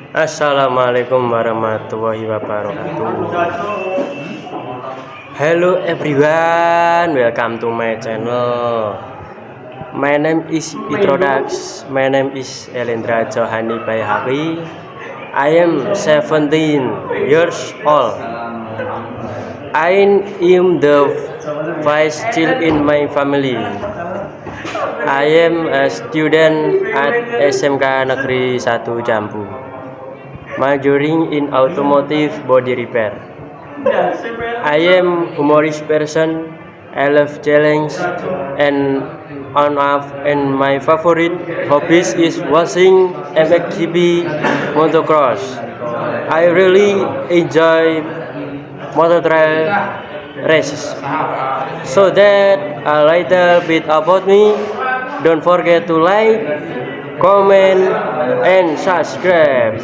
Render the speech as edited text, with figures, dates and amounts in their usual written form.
Assalamualaikum warahmatullahi wabarakatuh. Hello everyone, welcome to my channel. My name is Itrodax. My name is Elendra Johani Bayhaqi. I am 17 years old. I am the vice child in my family. I am a student at SMK Negeri 1 Jambu, majoring in automotive body repair. I am humorous person. I love challenge and my favorite hobbies is watching MXGP motocross. I really enjoy motor trail races. So that a little bit about me. Don't forget to like, comment, and subscribe.